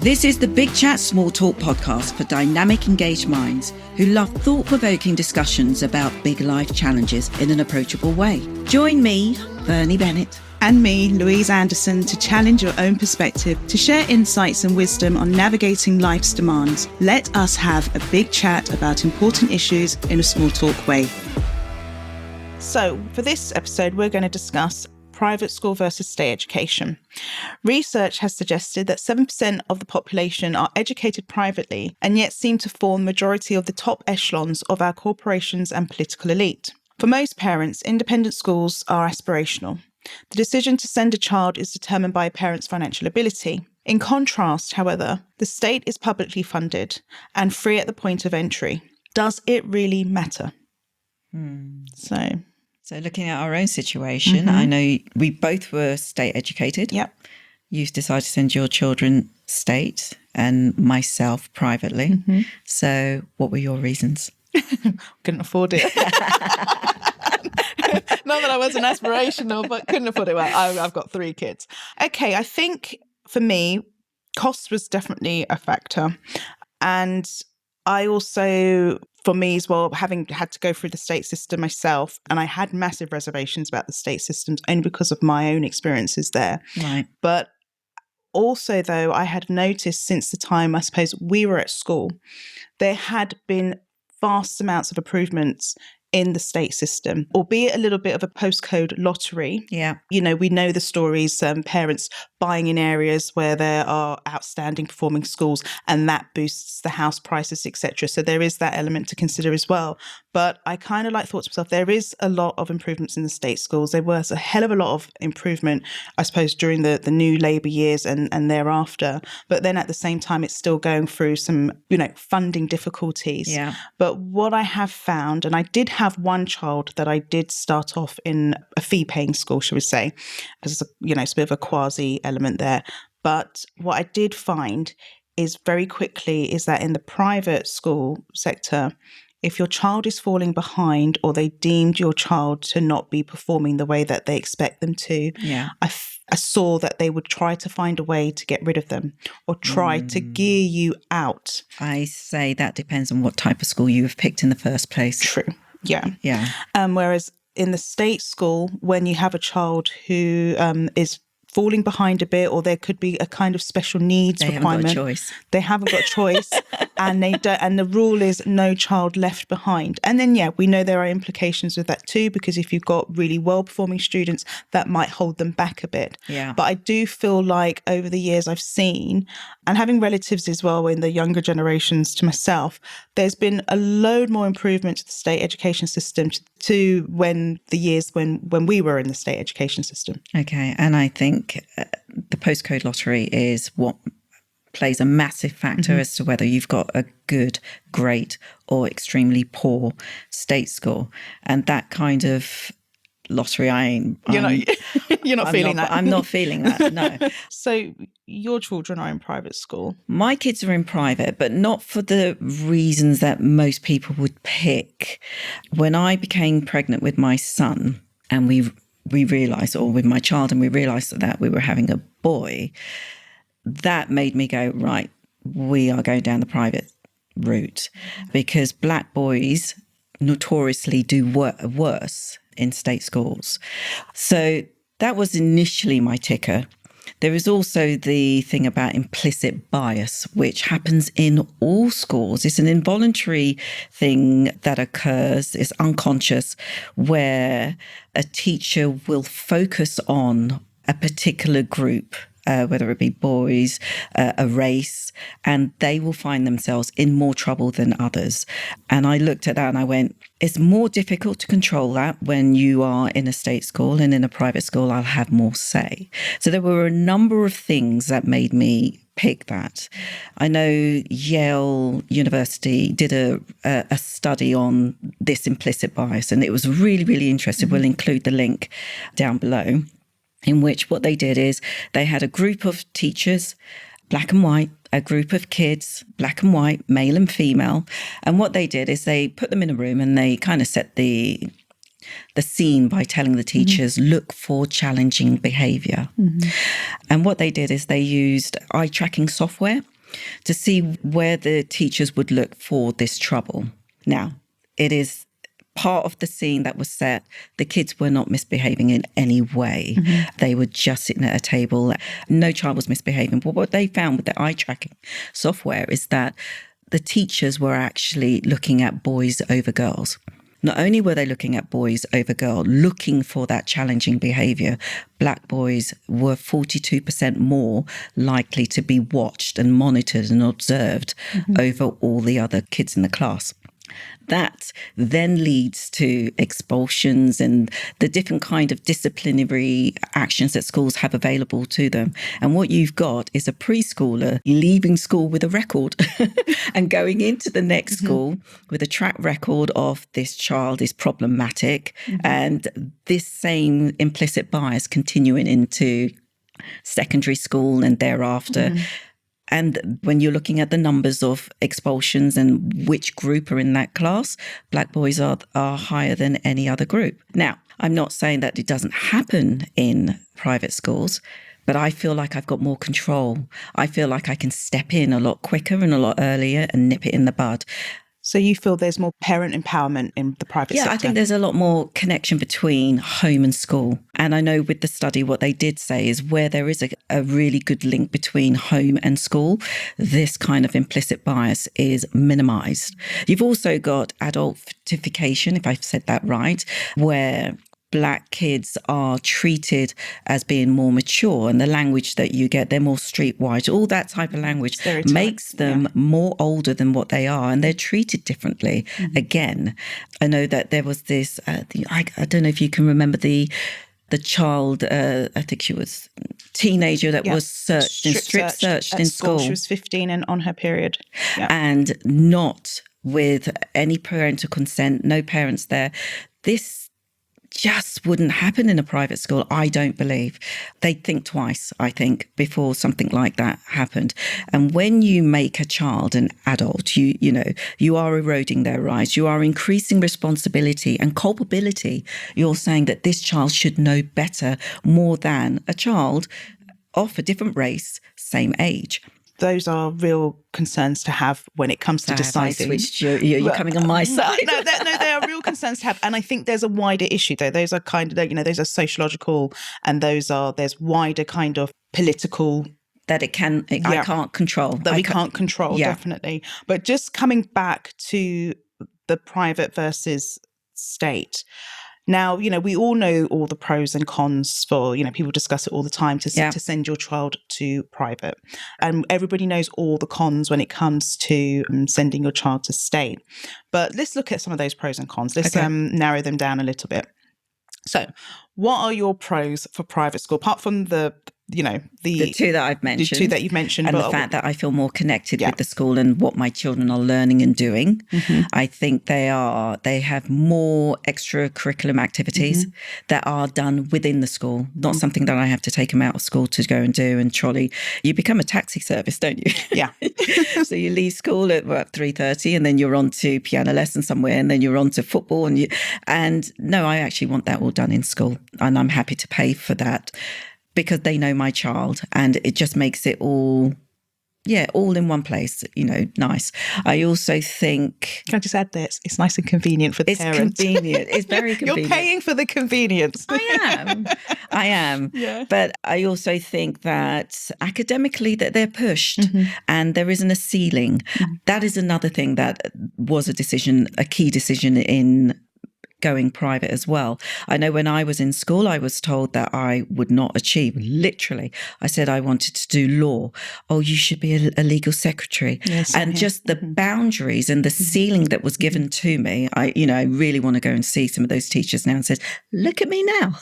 This is the Big Chat Small Talk podcast for dynamic, engaged minds who love thought-provoking discussions about big life challenges in an approachable way. Join me, Vernie Bennett, and me, Louise Anderson, to challenge your own perspective, to share insights and wisdom on navigating life's demands. Let us have a big chat about important issues in a small talk way. So, for this episode, we're going to discuss private school versus state education. Research has suggested that 7% of the population are educated privately and yet seem to form the majority of the top echelons of our corporations and political elite. For most parents, independent schools are aspirational. The decision to send a child is determined by a parent's financial ability. In contrast, however, the state is publicly funded and free at the point of entry. Does it really matter? So looking at our own situation, I know we both were state educated. Yep. You've decided to send your children state and myself privately. So what were your reasons? Couldn't afford it. Not that I wasn't aspirational, but couldn't afford it. Well, I've got 3 kids. Okay, I think for me, cost was definitely a factor. And I also, for me as well, having had to go through the state system myself, and I had massive reservations about the state systems only because of my own experiences there. Right. But also, though, I had noticed since the time, I suppose, we were at school, there had been vast amounts of improvements in the state system, albeit a little bit of a postcode lottery. Yeah. You know, we know the stories, parents buying in areas where there are outstanding performing schools, and that boosts the house prices, etc. So there is that element to consider as well. But I kind of thought to myself, there is a lot of improvements in the state schools. There was a hell of a lot of improvement, I suppose, during the new Labour years and thereafter. But then at the same time, it's still going through some, funding difficulties. Yeah. But what I have found, and I did have one child that I did start off in a fee-paying school, shall we say, as it's a bit of a quasi element there. But what I did find is very quickly is that in the private school sector, if your child is falling behind or they deemed your child to not be performing the way that they expect them to, I saw that they would try to find a way to get rid of them or try to gear you out. I say that depends on what type of school you have picked in the first place. True. Yeah. Yeah. Whereas in the state school, when you have a child who is falling behind a bit, or there could be a kind of special needs requirement. They haven't got a choice, and they don't. And the rule is no child left behind. And then, we know there are implications with that too, because if you've got really well-performing students, that might hold them back a bit. Yeah. But I do feel like over the years I've seen, and having relatives as well in the younger generations to myself, there's been a load more improvement to the state education system to when we were in the state education system. Okay, and I think the postcode lottery is what plays a massive factor as to whether you've got a good, great, or extremely poor state school. And that kind of lottery, you're not feeling that. I'm not feeling that, no. So your children are in private school? My kids are in private, but not for the reasons that most people would pick. When I became pregnant with my son, and we realised, or with my child, and we realised that we were having a boy, that made me go, right, we are going down the private route, because black boys notoriously do worse in state schools. So that was initially my ticker. There is also the thing about implicit bias, which happens in all schools. It's an involuntary thing that occurs, it's unconscious, where a teacher will focus on a particular group, whether it be boys, a race, and they will find themselves in more trouble than others. And I looked at that and I went, it's more difficult to control that when you are in a state school, and in a private school, I'll have more say. So there were a number of things that made me pick that. I know Yale University did a study on this implicit bias, and it was really, really interesting. We'll include the link down below, in which what they did is they had a group of teachers, black and white, a group of kids, black and white, male and female. And what they did is they put them in a room and they kind of set the scene by telling the teachers, look for challenging behaviour. And what they did is they used eye tracking software. to see where the teachers would look for this trouble. Now, it is part of the scene that was set. The kids were not misbehaving in any way. They were just sitting at a table. No child was misbehaving. But what they found with the eye tracking software is that the teachers were actually looking at boys over girls. Not only were they looking at boys over girls, looking for that challenging behaviour, black boys were 42% more likely to be watched and monitored and observed over all the other kids in the class. That then leads to expulsions and the different kind of disciplinary actions that schools have available to them. And what you've got is a preschooler leaving school with a record and going into the next school with a track record of this child is problematic, and this same implicit bias continuing into secondary school and thereafter. And when you're looking at the numbers of expulsions and which group are in that class, black boys are higher than any other group. Now, I'm not saying that it doesn't happen in private schools, but I feel like I've got more control. I feel like I can step in a lot quicker and a lot earlier and nip it in the bud. So you feel there's more parent empowerment in the private sector? Yeah, I think there's a lot more connection between home and school. And I know with the study, what they did say is where there is a really good link between home and school, this kind of implicit bias is minimised. You've also got adultification, if I've said that right, where black kids are treated as being more mature, and the language that you get, they're more streetwise. All that type of language makes them more older than what they are, and they're treated differently. Again, I know that there was this, I don't know if you can remember the child, I think she was teenager that was searched and strip searched in school. She was 15 and on her period. And not with any parental consent, no parents there. This just wouldn't happen in a private school, I don't believe. They'd think twice, I think, before something like that happened. And when you make a child an adult, you are eroding their rights. You are increasing responsibility and culpability. You're saying that this child should know better more than a child of a different race, same age. Those are real concerns to have when it comes to deciding. You're coming on my side. No, they are real concerns to have. And I think there's a wider issue, though. Those are kind of, those are sociological, and there's wider kind of political. That I can't control. That we can't control, definitely. But just coming back to the private versus state. Now, we all know all the pros and cons for, people discuss it all the time to send your child to private. And everybody knows all the cons when it comes to sending your child to state. But let's look at some of those pros and cons. Let's narrow them down a little bit. So what are your pros for private school, apart from the two that I've mentioned, the two that you've mentioned, and the fact that I feel more connected with the school and what my children are learning and doing. I think they have more extracurriculum activities that are done within the school, not something that I have to take them out of school to go and do and trolley. You become a taxi service, don't you? Yeah. So you leave school at 3:30, and then you're on to piano lesson somewhere, and then you're on to football, and no, I actually want that all done in school, and I'm happy to pay for that, because they know my child, and it just makes it all in one place, nice. I also think... Can I just add this? It's nice and convenient for the parents. It's convenient. It's very convenient. You're paying for the convenience. I am. Yeah. But I also think that academically that they're pushed and there isn't a ceiling. That is another thing that was a key decision in going private as well. I know when I was in school, I was told that I would not achieve. Literally, I said I wanted to do law. Oh, you should be a legal secretary. Yes, and just the boundaries and the ceiling that was given to me. I really want to go and see some of those teachers now and says, look at me now.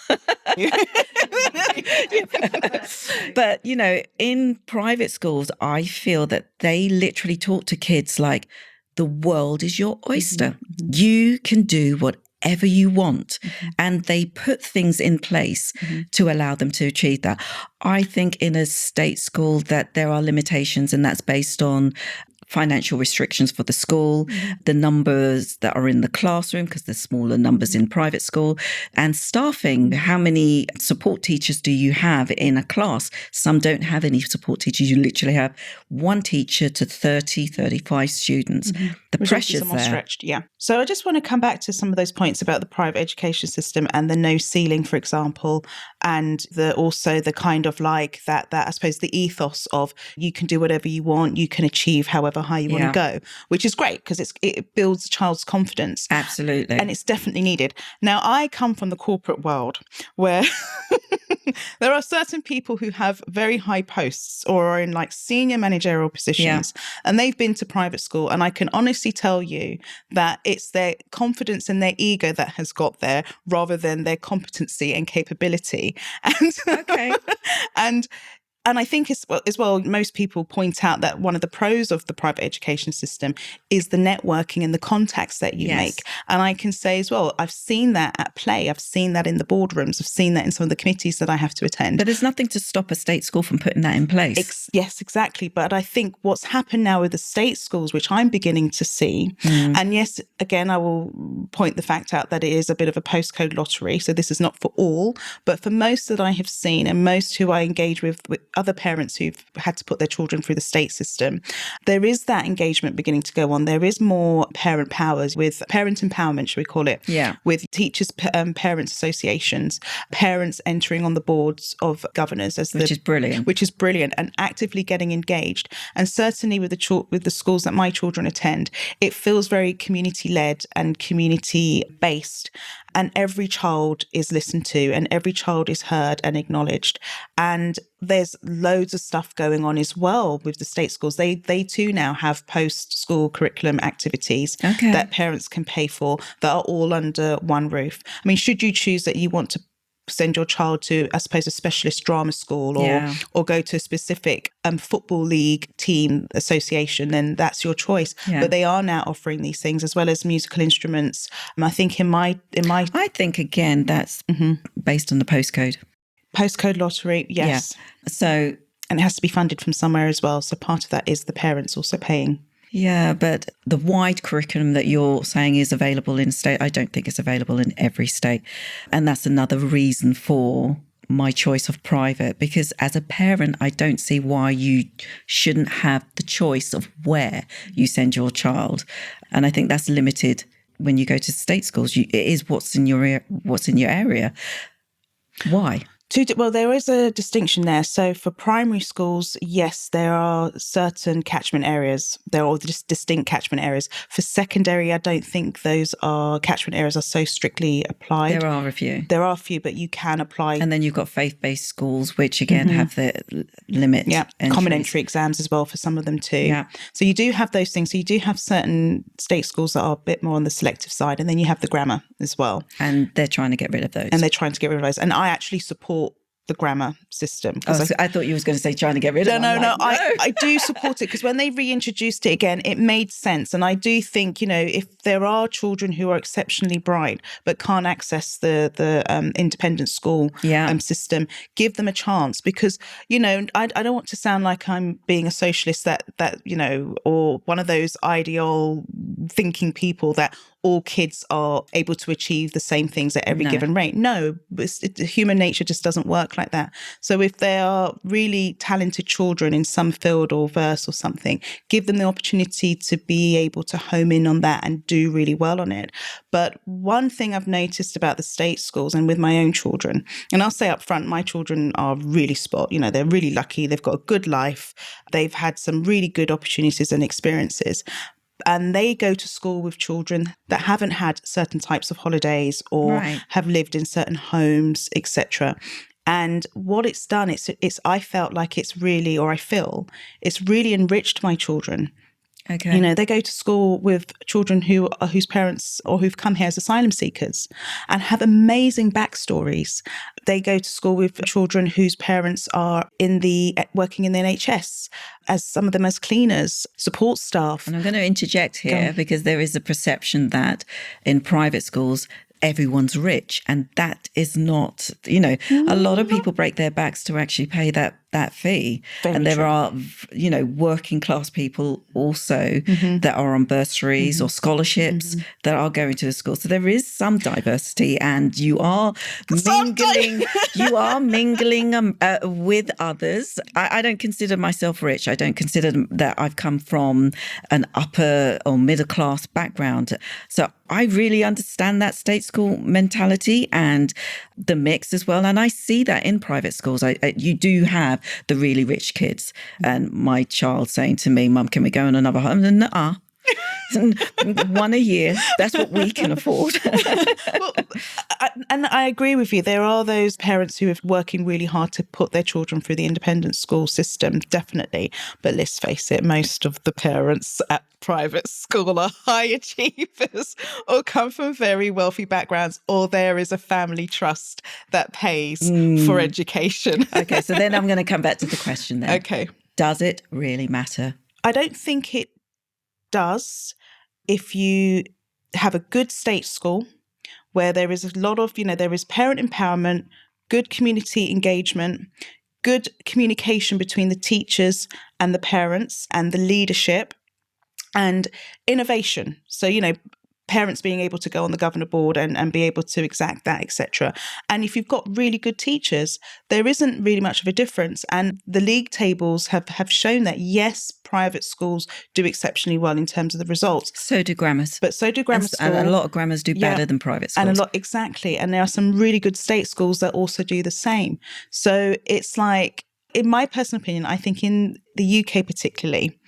But, in private schools, I feel that they literally talk to kids like the world is your oyster. You can do whatever you want. And they put things in place to allow them to achieve that. I think in a state school that there are limitations, and that's based on financial restrictions for the school, the numbers that are in the classroom, because there's smaller numbers in private school, and staffing. How many support teachers do you have in a class? Some don't have any support teachers. You literally have one teacher to 30, 35 students. The pressure's there. Stretched, yeah. So I just want to come back to some of those points about the private education system and the no ceiling, for example, and also the kind of like that I suppose the ethos of you can do whatever you want, you can achieve however high you want to go, which is great because it builds a child's confidence. Absolutely. And it's definitely needed. Now, I come from the corporate world where there are certain people who have very high posts or are in like senior managerial positions and they've been to private school. And I can honestly tell you that it's their confidence and their ego that has got there rather than their competency and capability. And I think as well, most people point out that one of the pros of the private education system is the networking and the contacts that you make. And I can say as well, I've seen that at play. I've seen that in the boardrooms. I've seen that in some of the committees that I have to attend. But there's nothing to stop a state school from putting that in place. Yes, exactly. But I think what's happened now with the state schools, which I'm beginning to see, and yes, again, I will point the fact out that it is a bit of a postcode lottery. So this is not for all, but for most that I have seen and most who I engage with other parents who've had to put their children through the state system, there is that engagement beginning to go on. There is more parent powers with parent empowerment, shall we call it? Yeah. With teachers, parents associations, parents entering on the boards of governors, which is brilliant. Which is brilliant, and actively getting engaged. And certainly with the schools that my children attend, it feels very community-led and community-based. And every child is listened to and every child is heard and acknowledged. And there's loads of stuff going on as well with the state schools. They too now have post-school curriculum activities that parents can pay for that are all under one roof. I mean, should you choose that you want to send your child to, I suppose, a specialist drama school or go to a specific football league team association, then that's your choice. But they are now offering these things as well as musical instruments. I think I think again that's based on the postcode lottery. Yes. Yeah. So, and it has to be funded from somewhere as well. So part of that is the parents also paying. Yeah, but the wide curriculum that you're saying is available in state, I don't think it's available in every state. And that's another reason for my choice of private, because as a parent, I don't see why you shouldn't have the choice of where you send your child. And I think that's limited when you go to state schools. It is what's in your area. Why? Well, there is a distinction there. So for primary schools, yes, there are certain catchment areas. There are just distinct catchment areas. For secondary, I don't think those catchment areas are so strictly applied. There are a few. There are a few, but you can apply. And then you've got faith-based schools, which again have the limit. Yeah, common entry exams as well for some of them too. Yeah. So you do have those things. So you do have certain state schools that are a bit more on the selective side, and then you have the grammar as well. And they're trying to get rid of those. And I actually support the grammar system. So I thought you was going to say trying to get rid of it. No. I do support it because when they reintroduced it again, it made sense. And I do think, if there are children who are exceptionally bright but can't access the independent school system, give them a chance because, I don't want to sound like I'm being a socialist that or one of those ideal thinking people that all kids are able to achieve the same things at every given rate. No, human nature just doesn't work like that. So if they are really talented children in some field or verse or something, give them the opportunity to be able to home in on that and do really well on it. But one thing I've noticed about the state schools and with my own children, and I'll say up front, my children are really spot, they're really lucky. They've got a good life. They've had some really good opportunities and experiences. And they go to school with children that haven't had certain types of holidays or have lived in certain homes, etc. And what it's done, I felt like it's really enriched my children. Okay. They go to school with children whose parents or who've come here as asylum seekers and have amazing backstories. They go to school with children whose parents are working in the NHS, as some of them as cleaners, support staff. And I'm going to interject here because there is a perception that in private schools, everyone's rich. And that is not, a lot of people break their backs to actually pay that that fee. Very and there true. are, working class people also that are on bursaries or scholarships that are going to the school. So there is some diversity, and you are mingling with others. I don't consider myself rich. I don't consider that I've come from an upper or middle class background. So I really understand that state school mentality and the mix as well. And I see that in private schools. You do have the really rich kids. And my child saying to me, Mum, can we go on another home? Nuh-uh. One a year. That's what we can afford. And I agree with you. There are those parents who are working really hard to put their children through the independent school system, definitely. But let's face it, most of the parents at private school are high achievers or come from very wealthy backgrounds, or there is a family trust that pays for education. Okay, so then I'm going to come back to the question then. Okay. Does it really matter? I don't think it does if you have a good state school where there is a lot of, there is parent empowerment, good community engagement, good communication between the teachers and the parents and the leadership, and innovation. So, parents being able to go on the governor board and be able to exact that, etc. And if you've got really good teachers, there isn't really much of a difference. And the league tables have shown that, yes, private schools do exceptionally well in terms of the results. So do grammars. But so do grammar schools. And a lot of grammars do better than private schools. Exactly. And there are some really good state schools that also do the same. So it's like, in my personal opinion, I think in the UK particularly,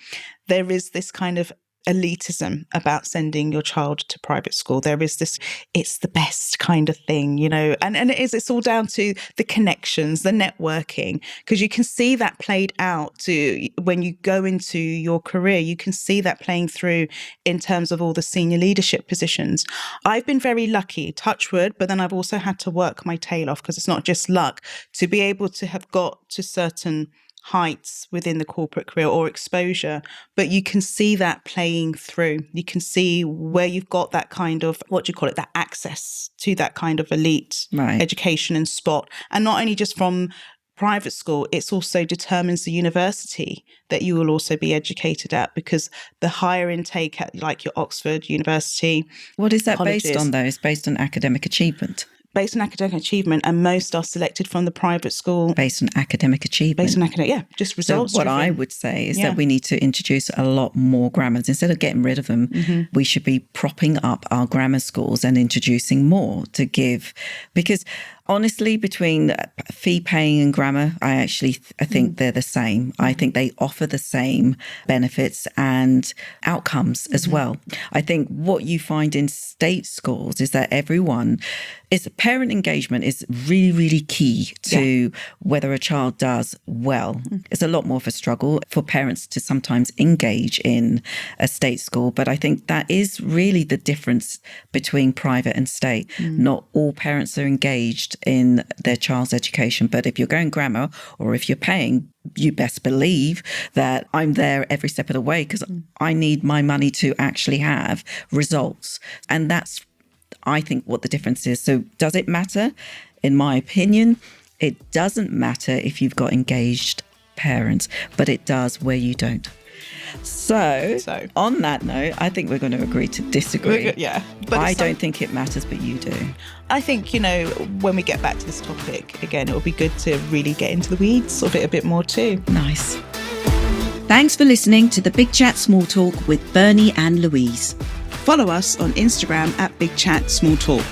there is this kind of elitism about sending your child to private school. There is this, it's the best kind of thing, and it's all down to the connections, the networking, because you can see that played out to when you go into your career, you can see that playing through in terms of all the senior leadership positions. I've been very lucky, touch wood, but then I've also had to work my tail off, because it's not just luck, to be able to have got to certain heights within the corporate career or exposure, but you can see that playing through. You can see where you've got that kind of, that access to that kind of elite education and spot. And not only just from private school, it's also determines the university that you will also be educated at, because the higher intake at like your Oxford University. What is that colleges, based on though? It's based on academic achievement. Based on academic achievement, and most are selected from the private school. Based on academic achievement. Based on academic, just results. So what I would say is that we need to introduce a lot more grammars. Instead of getting rid of them, we should be propping up our grammar schools and introducing more to give. Because honestly, between fee paying and grammar, I think they're the same. I think they offer the same benefits and outcomes as well. I think what you find in state schools is that parent engagement is really, really key to whether a child does well. It's a lot more of a struggle for parents to sometimes engage in a state school. But I think that is really the difference between private and state. Not all parents are engaged in their child's education. But if you're going grammar or if you're paying, you best believe that I'm there every step of the way, because I need my money to actually have results. And that's, I think, what the difference is. So does it matter? In my opinion, it doesn't matter if you've got engaged parents, but it does where you don't. So on that note, I think we're going to agree to disagree. But I don't think it matters, but you do. I think, when we get back to this topic, again, it will be good to really get into the weeds of it a bit more too. Nice. Thanks for listening to the Big Chat Small Talk with Vernie and Louise. Follow us on Instagram at Big Chat Small Talk.